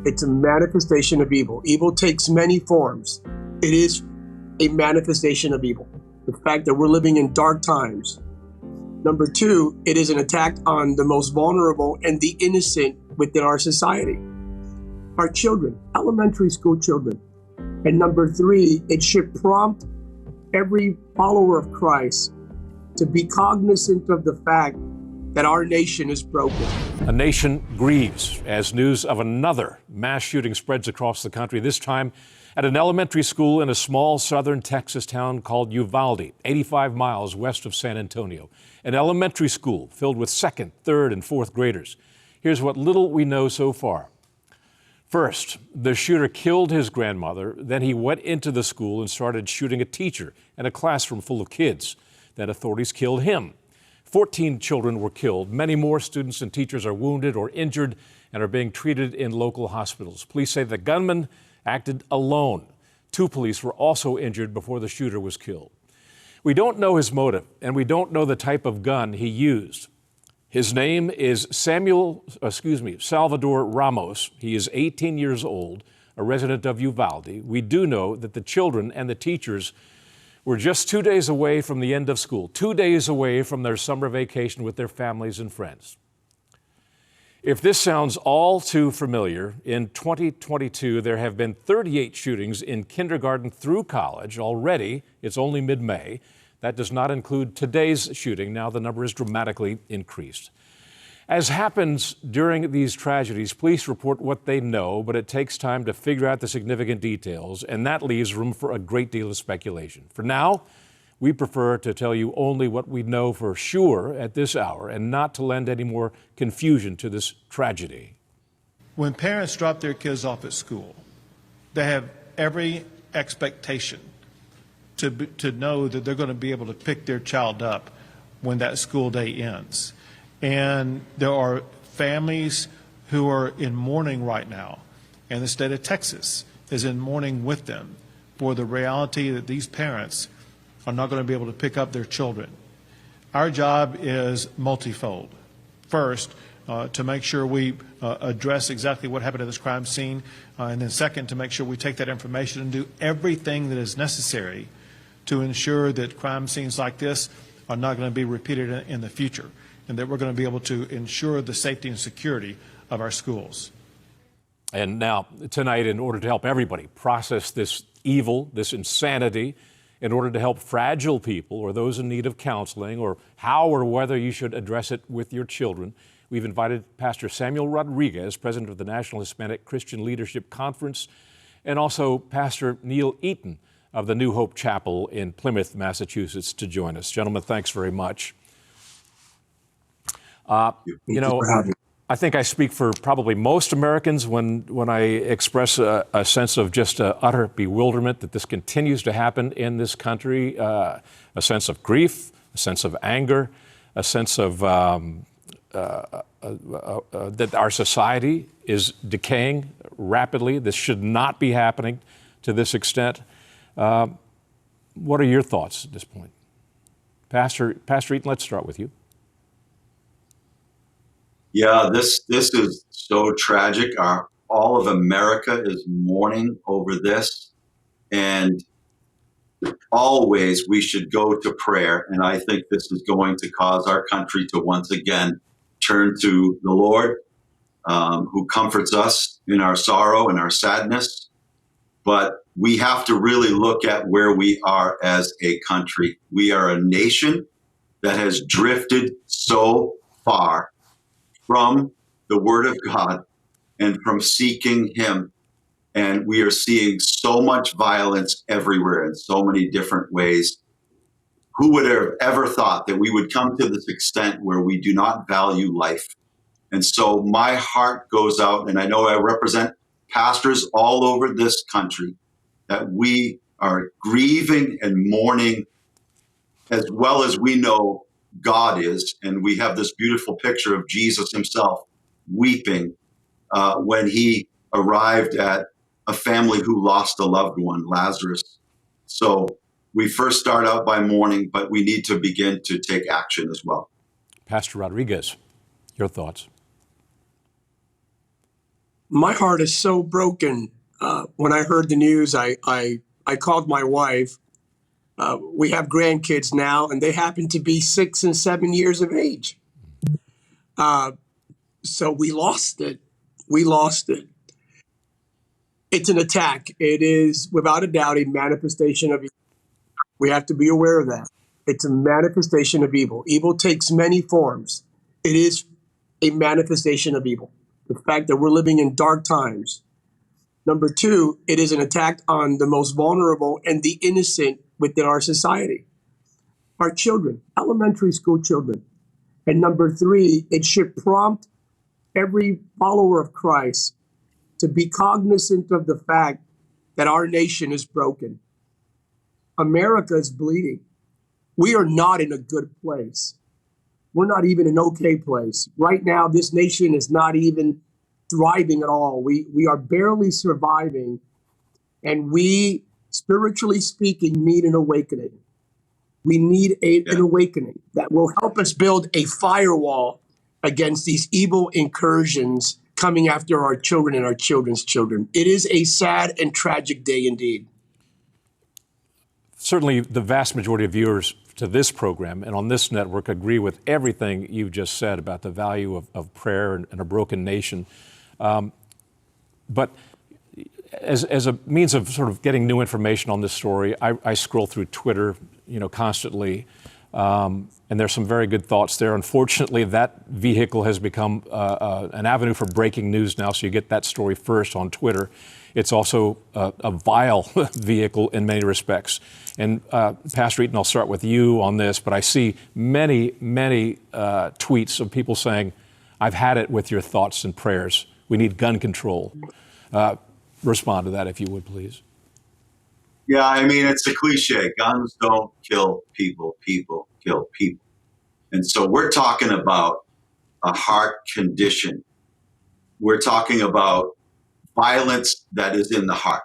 It's a manifestation of evil. Evil takes many forms. It is a manifestation of evil. The fact that we're living in dark times. Number two, it is an attack on the most vulnerable and the innocent within our society. Our children, elementary school children. And number three, it should prompt every follower of Christ to be cognizant of the fact that our nation is broken. A nation grieves as news of another mass shooting spreads across the country, this time at an elementary school in a small southern Texas town called Uvalde, 85 miles west of San Antonio. An elementary school filled with second, third, and fourth graders. Here's what little we know so far. First, the shooter killed his grandmother. Then he went into the school and started shooting a teacher and a classroom full of kids. Then authorities killed him. 14 children were killed. Many more students and teachers are wounded or injured and are being treated in local hospitals. Police say the gunman acted alone. 2 police were also injured before the shooter was killed. We don't know his motive, and we don't know the type of gun he used. His name is Salvador Ramos. He is 18 years old, a resident of Uvalde. We do know that the children and the teachers were just 2 days away from the end of school, 2 days away from their summer vacation with their families and friends. If this sounds all too familiar, in 2022, there have been 38 shootings in kindergarten through college. Already, it's only mid-May. That does not include today's shooting. Now the number is dramatically increased. As happens during these tragedies, police report what they know, but it takes time to figure out the significant details, and that leaves room for a great deal of speculation. For now, we prefer to tell you only what we know for sure at this hour and not to lend any more confusion to this tragedy. When parents drop their kids off at school, they have every expectation to know that they're going to be able to pick their child up when that school day ends. And there are families who are in mourning right now, and the state of Texas is in mourning with them for the reality that these parents are not going to be able to pick up their children. Our job is multifold. First, to make sure we address exactly what happened at this crime scene, and then second, to make sure we take that information and do everything that is necessary to ensure that crime scenes like this are not going to be repeated in the future, and that we're going to be able to ensure the safety and security of our schools. And now, tonight, in order to help everybody process this evil, this insanity, in order to help fragile people or those in need of counseling, or how or whether you should address it with your children, we've invited Pastor Samuel Rodriguez, president of the National Hispanic Christian Leadership Conference, and also Pastor Neil Eaton of the New Hope Chapel in Plymouth, Massachusetts, to join us. Gentlemen, thanks very much. You know, I think I speak for probably most Americans when I express a sense of just utter bewilderment that this continues to happen in this country, a sense of grief, a sense of anger, a sense of that our society is decaying rapidly. This should not be happening to this extent. What are your thoughts at this point? Pastor Eaton, let's start with you. Yeah, this is so tragic. All of America is mourning over this, and always we should go to prayer. And I think this is going to cause our country to once again turn to the Lord, who comforts us in our sorrow and our sadness. But we have to really look at where we are as a country. We are a nation that has drifted so far from the Word of God and from seeking Him. And we are seeing so much violence everywhere in so many different ways. Who would have ever thought that we would come to this extent where we do not value life? And so my heart goes out, and I know I represent pastors all over this country, that we are grieving and mourning as well as we know God is. And we have this beautiful picture of Jesus himself weeping when he arrived at a family who lost a loved one, Lazarus. So we first start out by mourning, but we need to begin to take action as well. Pastor Rodriguez, your thoughts? My heart is so broken. When I heard the news, I called my wife. We have grandkids now, and they happen to be 6 and 7 years of age. So we lost it. We lost it. It's an attack. It is, without a doubt, a manifestation of evil. We have to be aware of that. It's a manifestation of evil. Evil takes many forms. It is a manifestation of evil. The fact that we're living in dark times. Number two, it is an attack on the most vulnerable and the innocent within our society, our children, elementary school children. And number three, it should prompt every follower of Christ to be cognizant of the fact that our nation is broken. America is bleeding. We are not in a good place. We're not even in an okay place. Right now, this nation is not even thriving at all. We are barely surviving, and we, spiritually speaking, need an awakening. We need an awakening that will help us build a firewall against these evil incursions coming after our children and our children's children. It is a sad and tragic day indeed. Certainly, the vast majority of viewers to this program and on this network agree with everything you've just said about the value of prayer and a broken nation. But as a means of sort of getting new information on this story, I scroll through Twitter, constantly, and there's some very good thoughts there. Unfortunately, that vehicle has become an avenue for breaking news now, so you get that story first on Twitter. It's also a vile vehicle in many respects. And Pastor Eaton, I'll start with you on this, but I see many tweets of people saying, "I've had it with your thoughts and prayers. We need gun control." Respond to that, if you would, please. Yeah, I mean, it's a cliche. Guns don't kill people. People kill people. And so we're talking about a heart condition. We're talking about violence that is in the heart.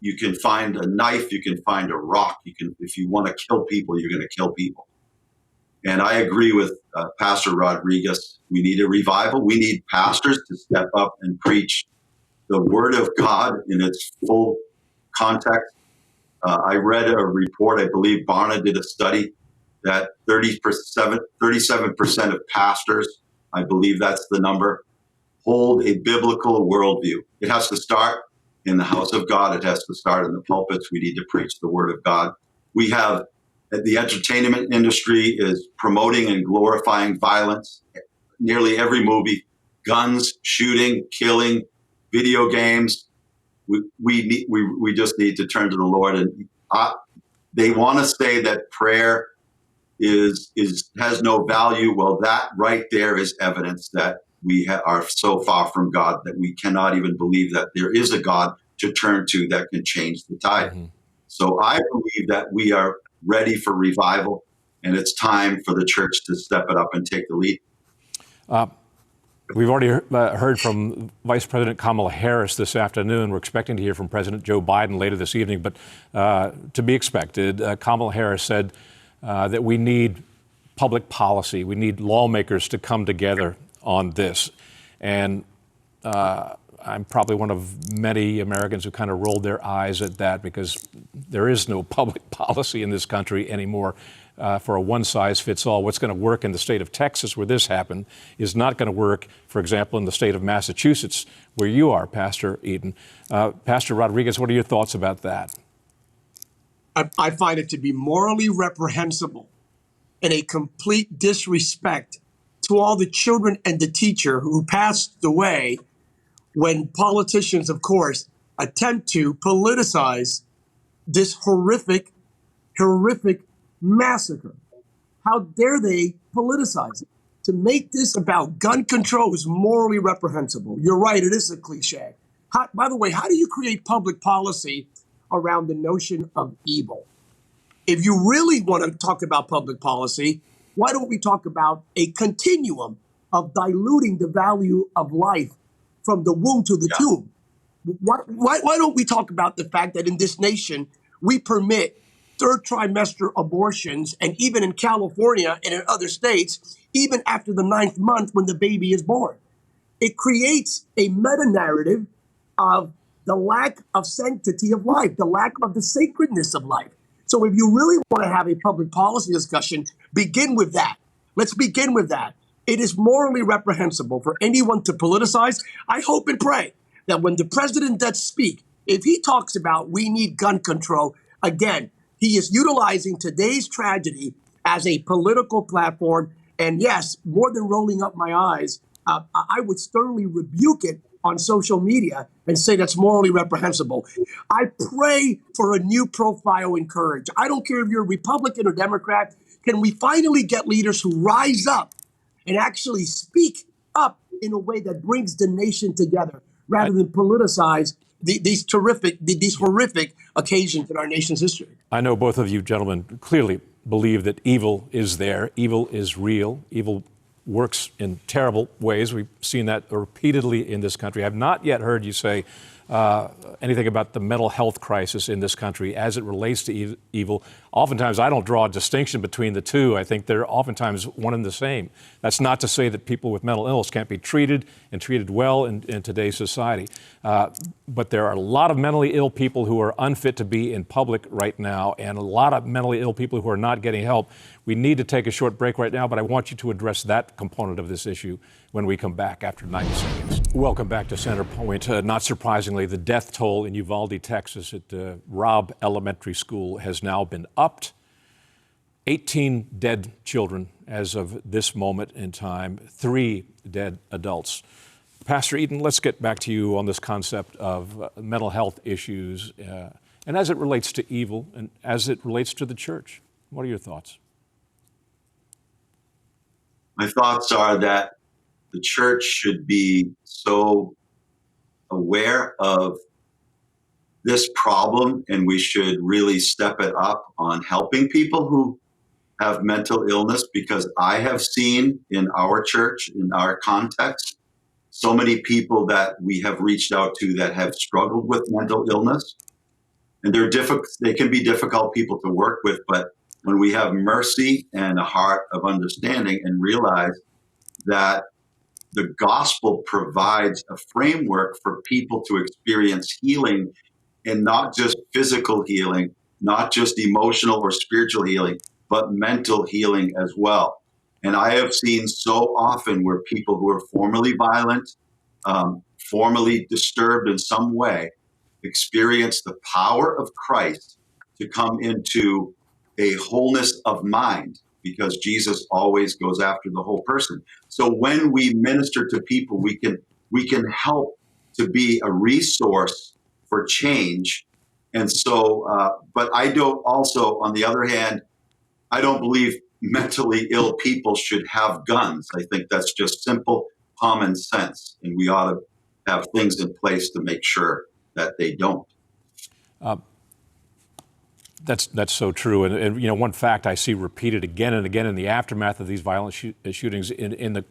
You can find a knife, you can find a rock, if you want to kill people, you're going to kill people. And I agree with Pastor Rodriguez. We need a revival. We need pastors to step up and preach the Word of God in its full context. I read a report, I believe Barna did a study, that 37% of pastors, I believe that's the number, hold a biblical worldview. It has to start in the house of God. It has to start in the pulpits. We need to preach the Word of God. We have the entertainment industry is promoting and glorifying violence. Nearly every movie, guns, shooting, killing, video games. We just need to turn to the Lord. And they want to say that prayer has no value. Well, that right there is evidence that we are so far from God that we cannot even believe that there is a God to turn to that can change the tide. Mm-hmm. So I believe that we are ready for revival, and it's time for the church to step it up and take the lead. We've already heard from Vice President Kamala Harris this afternoon. We're expecting to hear from President Joe Biden later this evening, but to be expected, Kamala Harris said that we need public policy. We need lawmakers to come together on this. And I'm probably one of many Americans who kind of rolled their eyes at that, because there is no public policy in this country anymore for a one-size-fits-all. What's going to work in the state of Texas, where this happened, is not going to work, for example, in the state of Massachusetts, where you are, Pastor Eaton. Pastor Rodriguez, what are your thoughts about that? I find it to be morally reprehensible and a complete disrespect to all the children and the teacher who passed away when politicians, of course, attempt to politicize this horrific massacre. How dare they politicize it? To make this about gun control is morally reprehensible. You're right, it is a cliche. By the way, how do you create public policy around the notion of evil? If you really want to talk about public policy, why don't we talk about a continuum of diluting the value of life from the womb to the tomb? Why don't we talk about the fact that in this nation, we permit third trimester abortions, and even in California and in other states, even after the 9th month when the baby is born? it creates a meta-narrative of the lack of sanctity of life, the lack of the sacredness of life. So if you really want to have a public policy discussion, begin with that. Let's begin with that. It is morally reprehensible for anyone to politicize. I hope and pray that when the president does speak, if he talks about we need gun control, again, he is utilizing today's tragedy as a political platform. And yes, more than rolling up my eyes, I would sternly rebuke it on social media and say that's morally reprehensible. I pray for a new profile in courage. I don't care if you're Republican or Democrat. Can we finally get leaders who rise up and actually speak up in a way that brings the nation together rather than politicize these horrific occasions in our nation's history? I know both of you gentlemen clearly believe that evil is there. Evil is real. Evil works in terrible ways. We've seen that repeatedly in this country. I've not yet heard you say anything about the mental health crisis in this country as it relates to evil. Oftentimes, I don't draw a distinction between the two. I think they're oftentimes one and the same. That's not to say that people with mental illness can't be treated and treated well in today's society. But there are a lot of mentally ill people who are unfit to be in public right now, and a lot of mentally ill people who are not getting help. We need to take a short break right now, but I want you to address that component of this issue when we come back after 90 seconds. Welcome back to Centerpoint. Not surprisingly, the death toll in Uvalde, Texas at Robb Elementary School has now been upped. 18 dead children as of this moment in time, 3 dead adults. Pastor Eaton, let's get back to you on this concept of mental health issues and as it relates to evil and as it relates to the church. What are your thoughts? My thoughts are that the church should be so aware of this problem, and we should really step it up on helping people who have mental illness, because I have seen in our church, in our context, so many people that we have reached out to that have struggled with mental illness. And they can be difficult people to work with, but when we have mercy and a heart of understanding and realize that the gospel provides a framework for people to experience healing, and not just physical healing, not just emotional or spiritual healing, but mental healing as well. And I have seen so often where people who are formerly violent, formerly disturbed in some way, experience the power of Christ to come into a wholeness of mind, because Jesus always goes after the whole person. So when we minister to people, we can help to be a resource for change. And so, but I don't also, on the other hand, I don't believe mentally ill people should have guns. I think that's just simple common sense, and we ought to have things in place to make sure that they don't. That's so true. And you know, one fact I see repeated again and again in the aftermath of these violent shootings, in the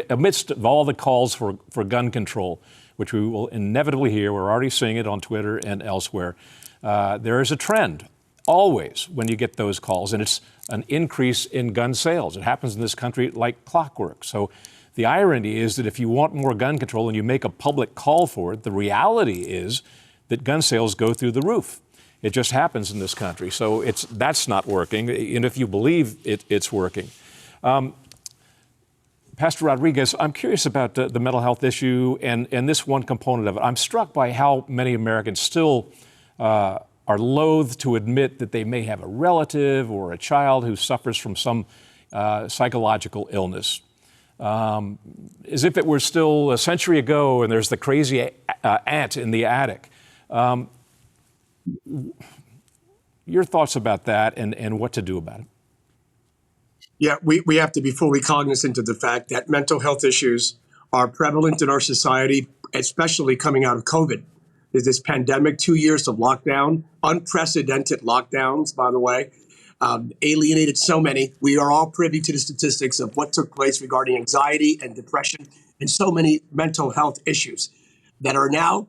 amidst of all the calls for gun control, which we will inevitably hear, we're already seeing it on Twitter and elsewhere, there is a trend always when you get those calls, and it's an increase in gun sales. It happens in this country like clockwork. So the irony is that if you want more gun control and you make a public call for it, the reality is that gun sales go through the roof. It just happens in this country. So that's not working. And if you believe it's working. Pastor Rodriguez, I'm curious about the mental health issue and this one component of it. I'm struck by how many Americans still are loath to admit that they may have a relative or a child who suffers from some psychological illness. As if it were still a century ago and there's the crazy aunt in the attic. Your thoughts about that and what to do about it? Yeah, we have to be fully cognizant of the fact that mental health issues are prevalent in our society, especially coming out of COVID. There's this pandemic, 2 years of lockdown, unprecedented lockdowns, by the way, alienated so many. We are all privy to the statistics of what took place regarding anxiety and depression and so many mental health issues that are now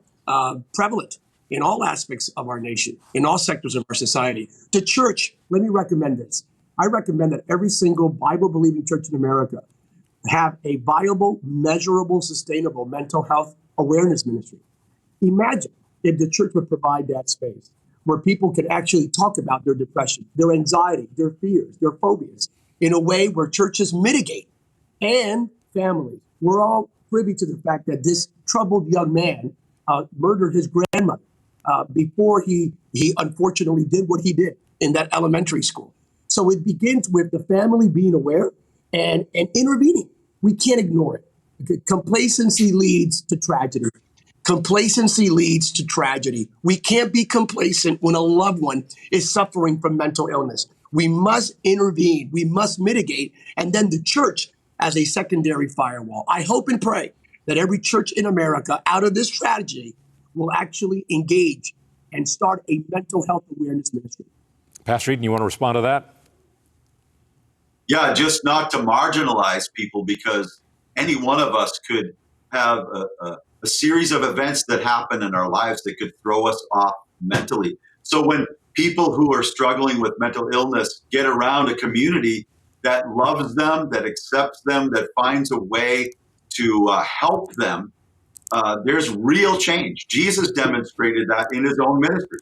prevalent in all aspects of our nation, in all sectors of our society. The church, let me recommend this. I recommend that every single Bible-believing church in America have a viable, measurable, sustainable mental health awareness ministry. Imagine if the church would provide that space where people could actually talk about their depression, their anxiety, their fears, their phobias in a way where churches mitigate and families. We're all privy to the fact that this troubled young man murdered his grandmother before he unfortunately did what he did in that elementary school. So it begins with the family being aware and intervening. We can't ignore it. Complacency leads to tragedy. Complacency leads to tragedy. We can't be complacent when a loved one is suffering from mental illness. We must intervene. We must mitigate. And then the church as a secondary firewall. I hope and pray that every church in America out of this tragedy will actually engage and start a mental health awareness ministry. Pastor Eaton, you want to respond to that? Yeah, just not to marginalize people, because any one of us could have a series of events that happen in our lives that could throw us off mentally. So when people who are struggling with mental illness get around a community that loves them, that accepts them, that finds a way to help them, there's real change. Jesus demonstrated that in his own ministry.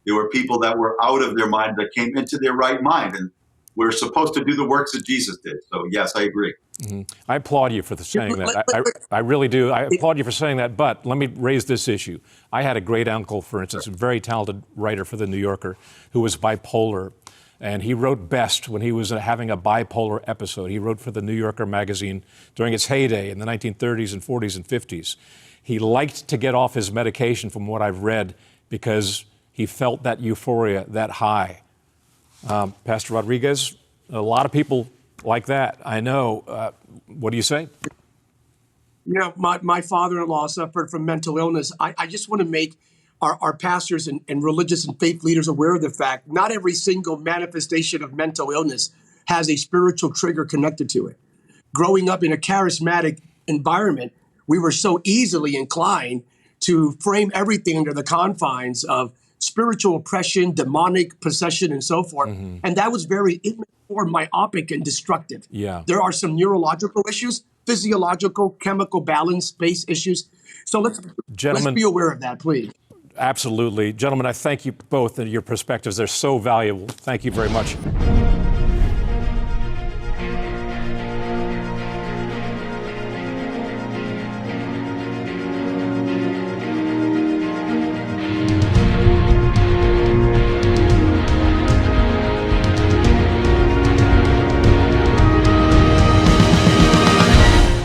There were people that were out of their mind that came into their right mind, and we're supposed to do the works that Jesus did. So yes, I agree. Mm-hmm. I applaud you for saying that. I really do. I applaud you for saying that. But let me raise this issue. I had a great uncle, for instance, a very talented writer for The New Yorker, who was bipolar. And he wrote best when he was having a bipolar episode. He wrote for The New Yorker magazine during its heyday in the 1930s and 40s and 50s. He liked to get off his medication, from what I've read, because he felt that euphoria, that high. Pastor Rodriguez, a lot of people like that, I know. What do you say? You know, my father-in-law suffered from mental illness. I just want to make our pastors and religious and faith leaders aware of the fact not every single manifestation of mental illness has a spiritual trigger connected to it. Growing up in a charismatic environment, we were so easily inclined to frame everything under the confines of spiritual oppression, demonic possession, and so forth. Mm-hmm. And that was very immature, myopic, and destructive. Yeah. There are some neurological issues, physiological, chemical balance-based issues. So let's be aware of that, please. Absolutely. Gentlemen, I thank you both and your perspectives. They're so valuable. Thank you very much.